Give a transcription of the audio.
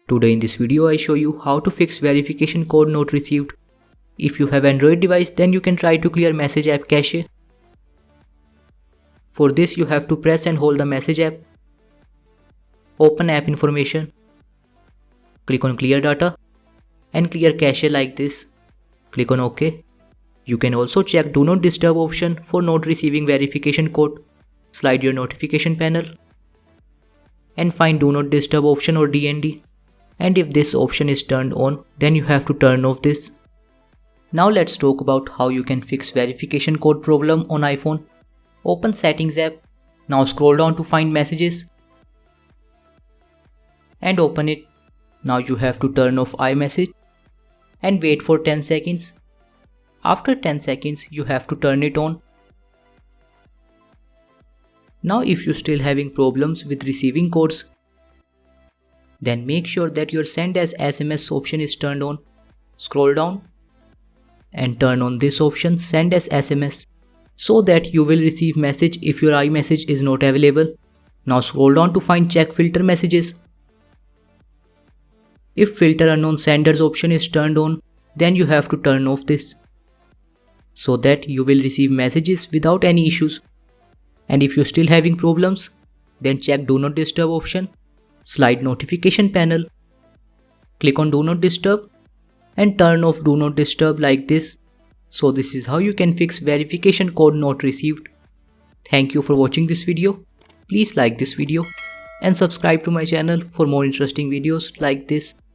Today in this video I show you how to fix verification code not received. If you have Android device, then you can try to clear message app cache. For this you have to press and hold the message app. Open app information. Click on clear data and clear cache like this. Click on OK. You can also check do not disturb option for not receiving verification code. Slide your notification panel and find do not disturb option or DND. And if this option is turned on, then you have to turn off this. Now let's talk about how you can fix verification code problem on iPhone. Open settings app. Now scroll down to find messages and open it. Now you have to turn off iMessage and wait for 10 seconds. After 10 seconds you have to turn it on. Now if you're still having problems with receiving codes, then make sure that your send as SMS option is turned on. Scroll down and turn on this option send as SMS so that you will receive message if your iMessage is not available. Now scroll down to find check filter messages. If filter unknown senders option is turned on, then you have to turn off this so that you will receive messages without any issues. And if you're still having problems, then check do not disturb option. Slide notification panel, click on do not disturb and turn off do not disturb like this. So this is how you can fix verification code not received. Thank you for watching this video. Please like this video and subscribe to my channel for more interesting videos like this.